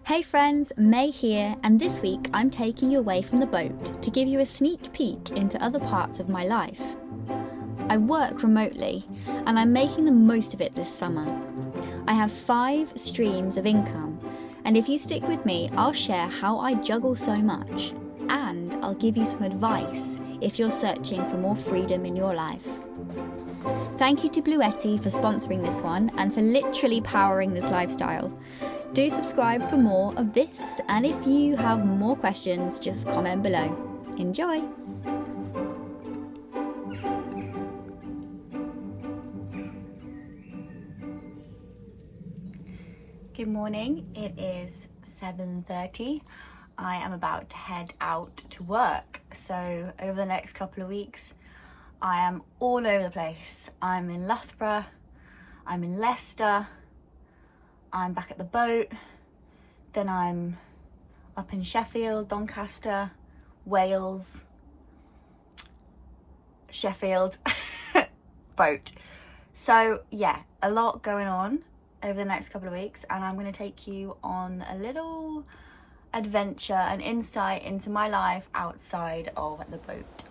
Hey friends, May here, and this week I'm taking you away from the boat to give you a sneak peek into other parts of my life. I work remotely, and I'm making the most of it this summer. I have 5 streams of income, and if you stick with me, I'll share how I juggle so much, and I'll give you some advice if you're searching for more freedom in your life. Thank you to Bluetti for sponsoring this one and for literally powering this lifestyle. Do subscribe for more of this, and if you have more questions, just comment below. Enjoy! Good morning, it is 7:30. I am about to head out to work. So over the next couple of weeks, I am all over the place. I'm in Loughborough, I'm in Leicester, I'm back at the boat, then I'm up in Sheffield, Doncaster, Wales, Sheffield, boat. So yeah, a lot going on over the next couple of weeks, and I'm going to take you on a little adventure and insight into my life outside of the boat.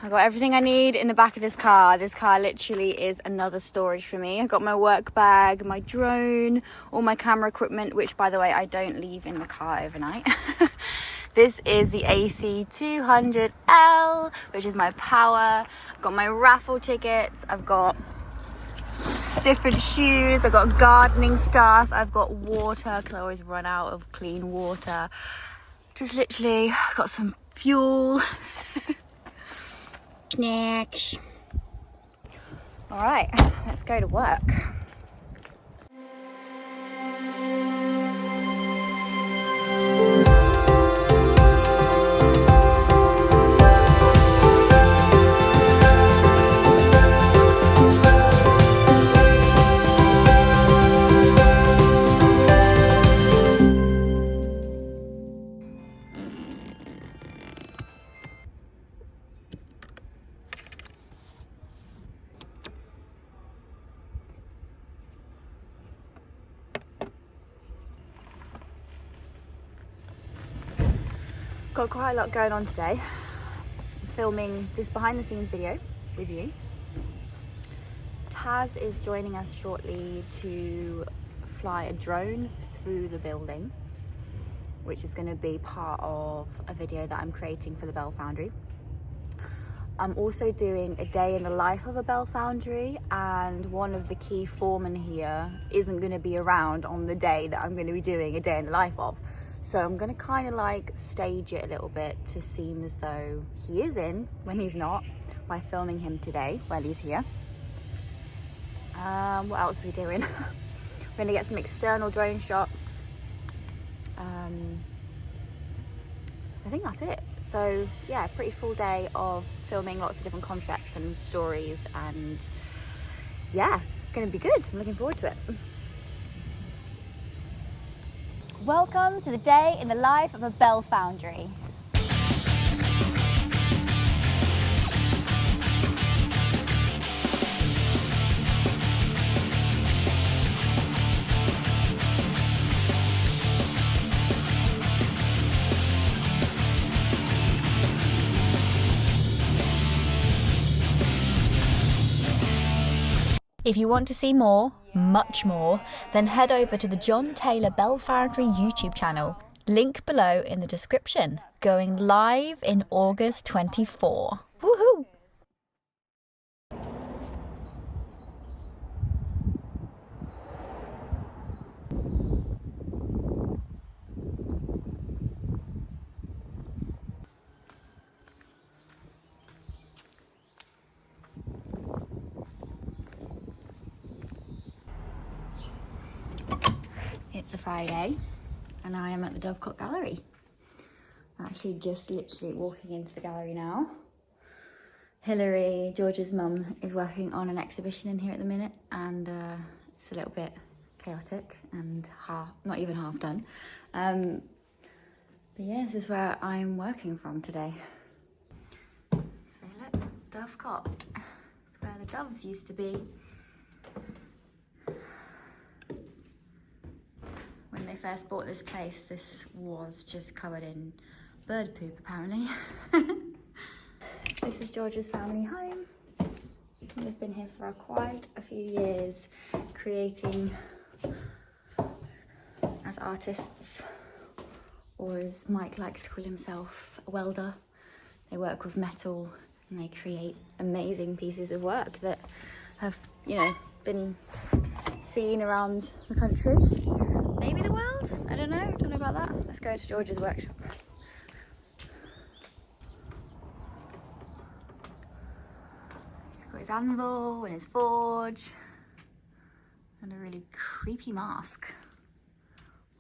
I got everything I need in the back of this car. This car literally is another storage for me. I got my work bag, my drone, all my camera equipment, which by the way, I don't leave in the car overnight. This is the AC200L, which is my power. I've got my raffle tickets. I've got different shoes. I've got gardening stuff. I've got water, because I always run out of clean water. Just literally got some fuel. Snacks. All right, let's go to work. Got quite a lot going on today. I'm filming this behind the scenes video with you. Taz is joining us shortly to fly a drone through the building, which is going to be part of a video that I'm creating for the Bell Foundry. I'm also doing a day in the life of a Bell Foundry, and one of the key foremen here isn't going to be around on the day that I'm going to be doing a day in the life of. So I'm going to kind of like stage it a little bit to seem as though he is in when he's not, by filming him today while he's here. What else are we doing? We're going to get some external drone shots. I think that's it. So yeah, pretty full day of filming lots of different concepts and stories, and yeah, going to be good. I'm looking forward to it. Welcome to the day in the life of a Bell Foundry. If you want to see more, much more, then head over to the John Taylor Bell Foundry YouTube channel. Link below in the description. Going live in August 24. Woohoo! It's a Friday and I am at the Dovecot Gallery. I'm actually just literally walking into the gallery now. Hilary, George's mum, is working on an exhibition in here at the minute, and it's a little bit chaotic and not even half done. But yeah, this is where I'm working from today. So look, dove cot. It's where the doves used to be. When they first bought this place, this was just covered in bird poop, apparently. This is George's family home. They've been here for quite a few years, creating as artists, or as Mike likes to call himself, a welder. They work with metal and they create amazing pieces of work that have, you know, been seen around the country. Maybe the world? I don't know about that. Let's go to George's workshop. He's got his anvil and his forge and a really creepy mask.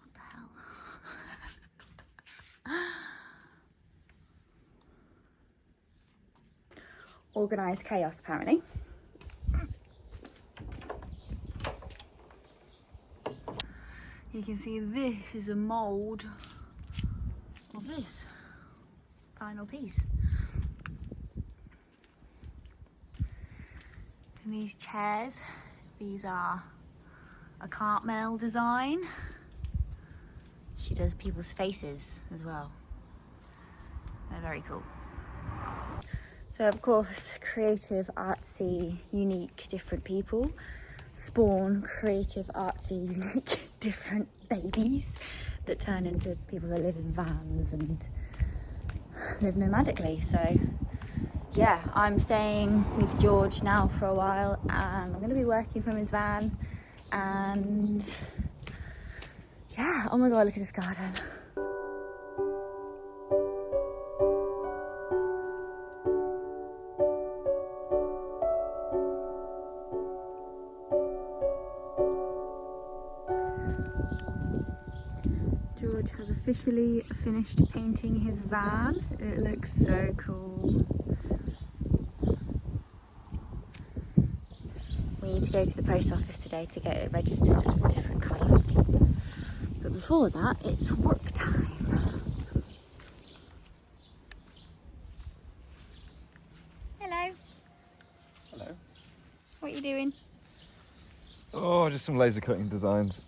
What the hell? Organised chaos, apparently. You can see this is a mould of this final piece. And these chairs, these are a Cartmel design. She does people's faces as well. They're very cool. So of course, creative, artsy, unique, different people spawn creative, artsy, unique, different babies that turn into people that live in vans and live nomadically. So yeah, I'm staying with George now for a while and I'm going to be working from his van. And yeah, oh my god, look at this garden. George has officially finished painting his van. It looks so cool. We need to go to the post office today to get it registered as a different colour. But before that, it's work time. Hello. Hello. What are you doing? Oh, just some laser cutting designs.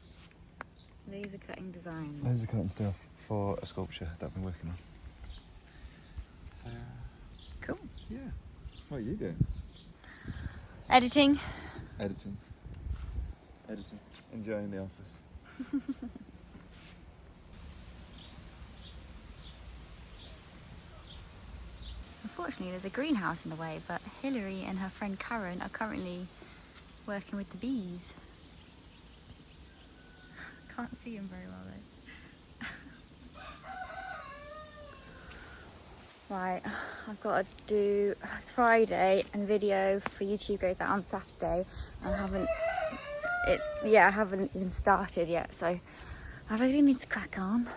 Laser cutting designs. Laser cutting stuff for a sculpture that I've been working on. So, Cool. yeah. What are you doing? Editing. Editing. Enjoying the office. Unfortunately, there's a greenhouse in the way, but Hilary and her friend Karen are currently working with the bees. Can't see them very well though. Right, I've got to do, it's Friday and video for YouTube goes out on Saturday. I haven't even started yet, so I really need to crack on.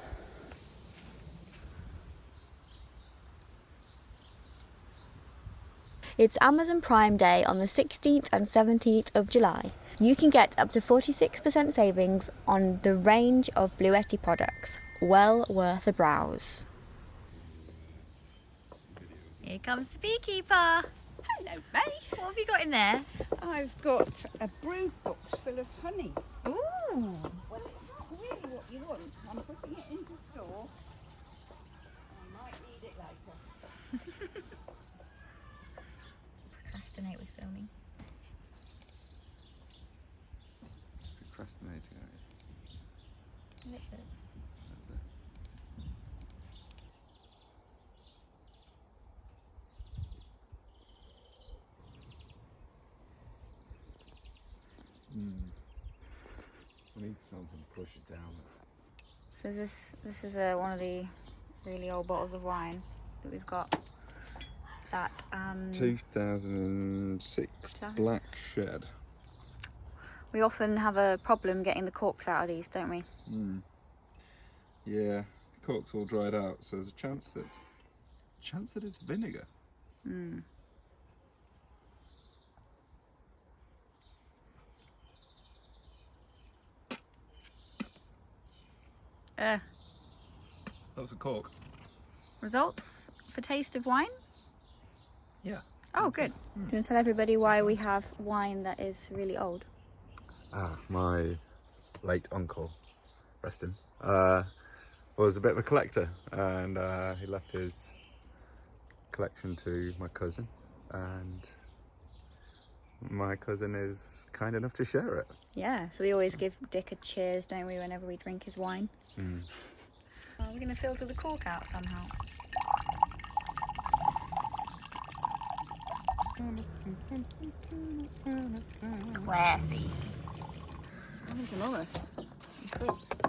It's Amazon Prime Day on the 16th and 17th of July. You can get up to 46% savings on the range of Bluetti products. Well worth a browse. Here comes the beekeeper. Hello, May. What have you got in there? I've got a brood box full of honey. Ooh. Well, it's not really what you want. I'm putting it into store. I might need it later. Procrastinate with filming. Procrastinating, aren't A little bit. you? We need something to push it down. So this is one of the really old bottles of wine that we've got. That 2006 Black Shed. We often have a problem getting the corks out of these, don't we? Yeah, the cork's all dried out, so there's a chance that it's vinegar. Lots of cork. Results for taste of wine? Yeah. Oh, good. Do you want to tell everybody why we have wine that is really old? My late uncle, rest him, was a bit of a collector, and he left his collection to my cousin, and my cousin is kind enough to share it. Yeah, so we always give Dick a cheers, don't we, whenever we drink his wine? Oh, we're going to filter the cork out somehow. Classy. Oh, there's enormous. Crisps.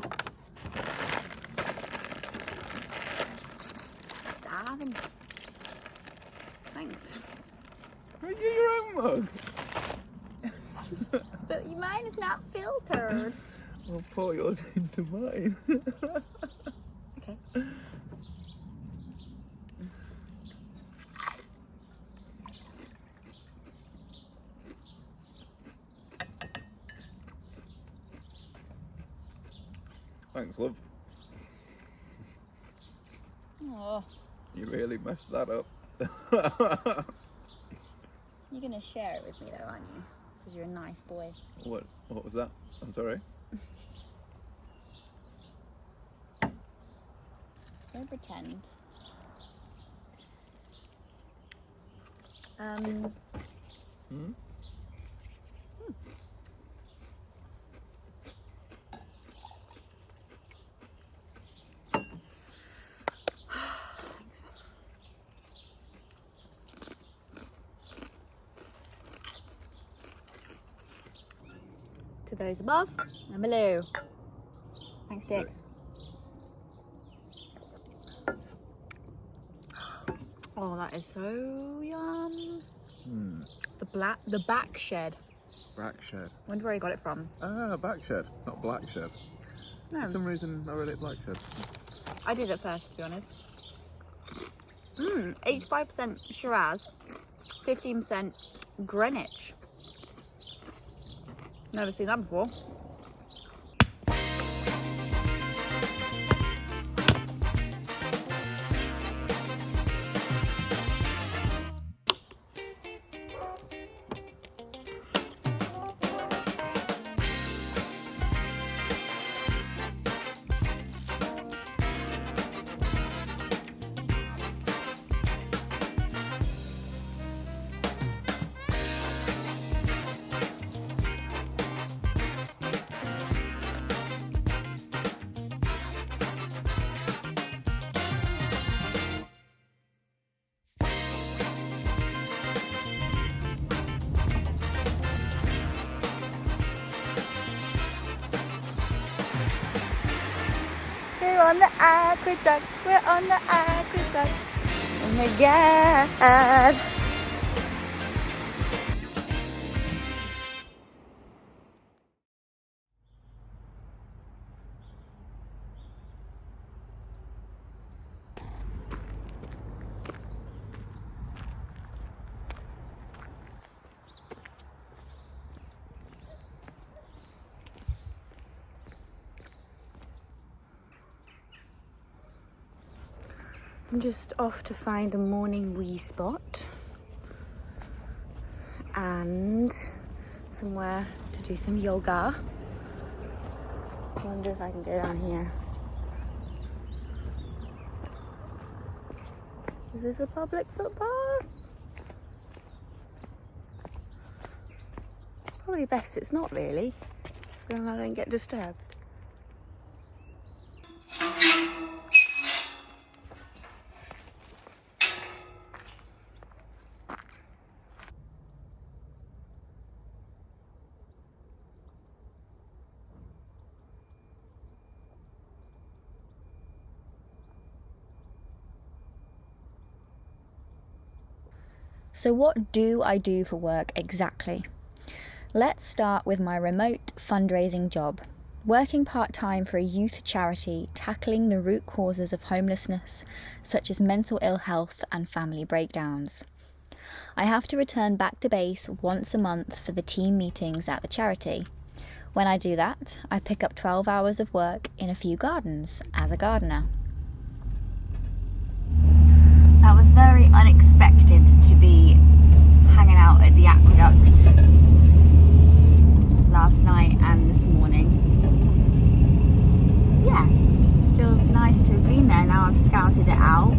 Starving. Thanks. Get your own mug. But mine is not filtered. I'll pour yours into mine. Okay. Thanks, love. Oh, You really messed that up. you're gonna share it with me though, aren't you? Because you're a nice boy. What was that? I'm sorry. Don't pretend. To those above and below. Thanks, Dick. Oh, that is so yum. The back shed. Back shed. Wonder where he got it from. Back shed, not black shed. No, For some reason, I really like black shed. I did it first, to be honest. 85% Shiraz, 15% Greenwich. Never seen that before. We're on the aqueduct, we're on the aqueduct. Oh my god. I'm just off to find a morning wee spot and somewhere to do some yoga. I wonder if I can go down here. Is this a public footpath? Probably best it's not really, so then I don't get disturbed. So what do I do for work exactly? Let's start with my remote fundraising job, working part-time for a youth charity tackling the root causes of homelessness, such as mental ill health and family breakdowns. I have to return back to base once a month for the team meetings at the charity. When I do that, I pick up 12 hours of work in a few gardens as a gardener. That was very unexpected to be hanging out at the aqueduct last night and this morning. Yeah, feels nice to have been there. Now I've scouted it out.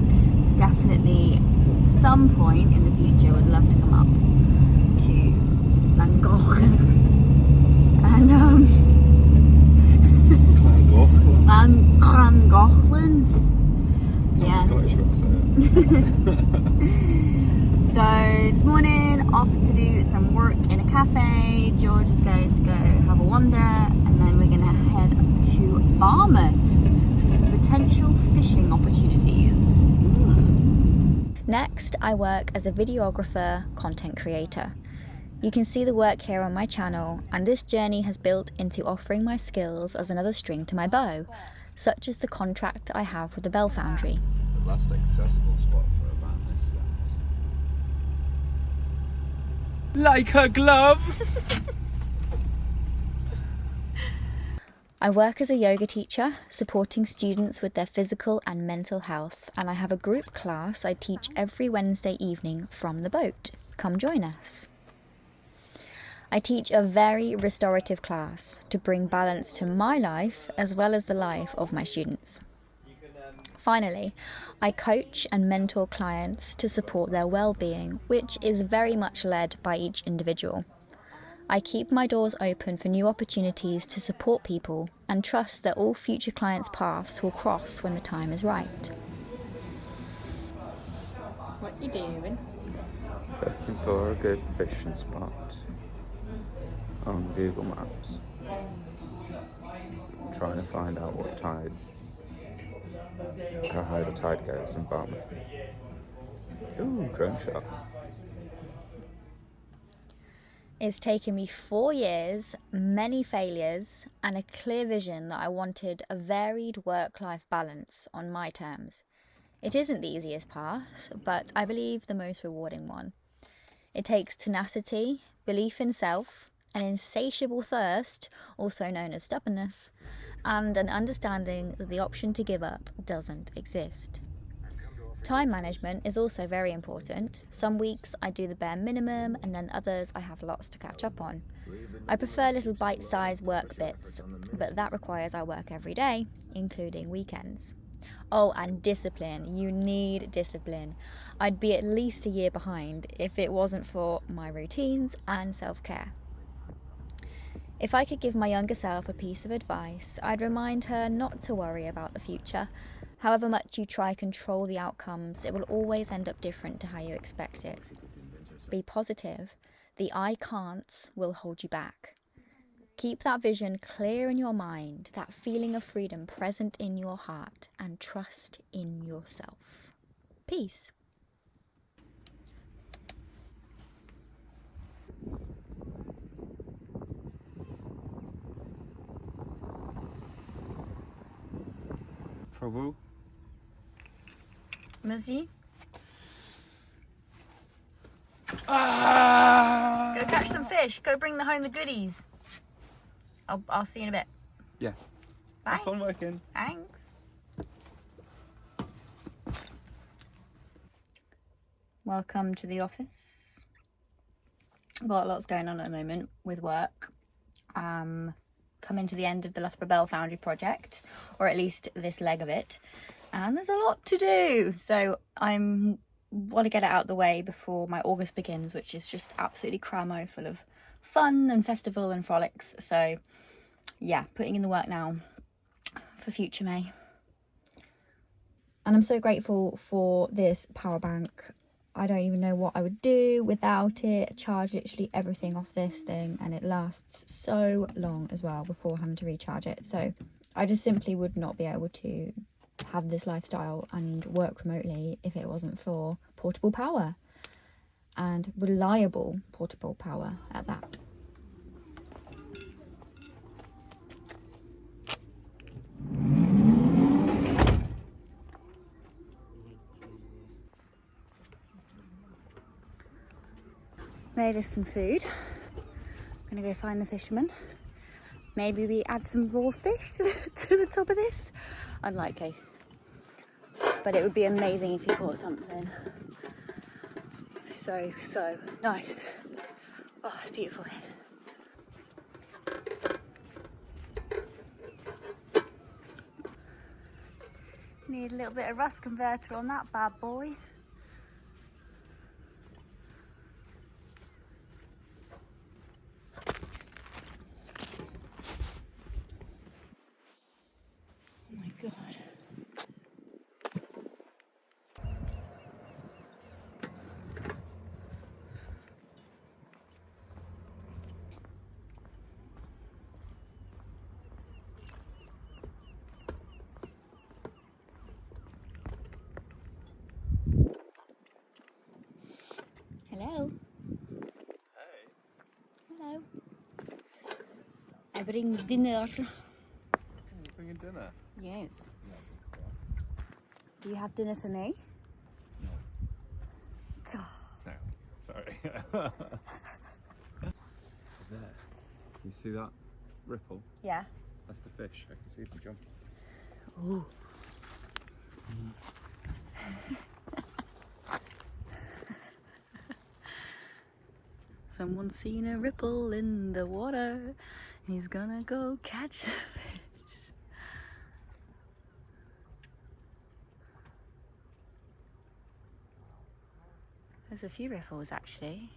Definitely some point in the future would love to come up to Llangollen and Llangollen. Yeah. Scottish when I say it. So this morning off to do some work in a cafe. George is going to go have a wander, and then we're going to head to Barmouth for some potential fishing opportunities. Next, I work as a videographer, content creator. You can see the work here on my channel, and this journey has built into offering my skills as another string to my bow, such as the contract I have with the Foundry. The last accessible spot for a van this size. Like a glove! I work as a yoga teacher, supporting students with their physical and mental health, and I have a group class I teach every Wednesday evening from the boat. Come join us. I teach a very restorative class to bring balance to my life as well as the life of my students. Finally, I coach and mentor clients to support their well-being, which is very much led by each individual. I keep my doors open for new opportunities to support people and trust that all future clients' paths will cross when the time is right. What you doing? Looking for a good fishing spot on Google Maps. Trying to find out what tide, how high the tide goes in Barmouth. Ooh, drone shot. It's taken me 4 years, many failures, and a clear vision that I wanted a varied work-life balance on my terms. It isn't the easiest path, but I believe the most rewarding one. It takes tenacity, belief in self, an insatiable thirst, also known as stubbornness, and an understanding that the option to give up doesn't exist. Time management is also very important. Some weeks I do the bare minimum, and then others I have lots to catch up on. I prefer little bite-sized work bits, but that requires I work every day, including weekends. Oh, and discipline. You need discipline. I'd be at least a year behind if it wasn't for my routines and self-care. If I could give my younger self a piece of advice, I'd remind her not to worry about the future. However much you try control the outcomes, it will always end up different to how you expect it. Be positive. The I can'ts will hold you back. Keep that vision clear in your mind, that feeling of freedom present in your heart, and trust in yourself. Peace. Provo. Merci. Ah! Go catch some fish. Go bring home the goodies. I'll see you in a bit. Yeah. Bye. Have fun working. Thanks. Welcome to the office. Got lots going on at the moment with work. Coming to the end of the Loughborough Foundry project, or at least this leg of it, and there's a lot to do. So I want to get it out of the way before my August begins, which is just absolutely cramo full of fun and festival and frolics. So yeah, putting in the work now for future May. And I'm so grateful for this power bank. I don't even know what I would do without it. Charge literally everything off this thing, and it lasts so long as well before having to recharge it. So I just simply would not be able to have this lifestyle and work remotely if it wasn't for portable power, and reliable portable power at that. Made us some food. I'm gonna go find the fisherman. Maybe we add some raw fish to the top of this. Unlikely. But it would be amazing if you caught something. So nice. Oh, it's beautiful here. Need a little bit of rust converter on that bad boy. Oh my God. Hello. Hey. Hello. I bring dinner. You're bringing dinner? Yes. No. Do you have dinner for me? No. God. No. Sorry. There. You see that ripple? Yeah. That's the fish. I can see them jumping. Ooh. Someone's seen a ripple in the water. He's gonna go catch a fish. There's a few ripples actually.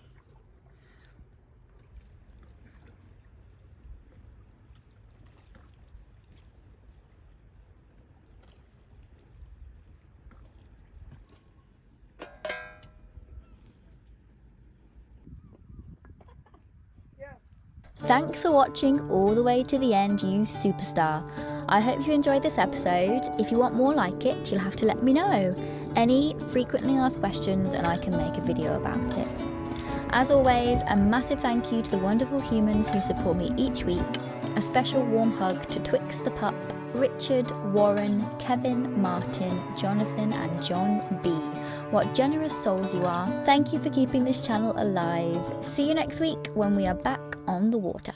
Thanks for watching all the way to the end, you superstar. I hope you enjoyed this episode. If you want more like it, you'll have to let me know. Any frequently asked questions and I can make a video about it. As always, a massive thank you to the wonderful humans who support me each week. A special warm hug to Twix the Pup, Richard, Warren, Kevin, Martin, Jonathan and John B. What generous souls you are. Thank you for keeping this channel alive. See you next week when we are back on the water.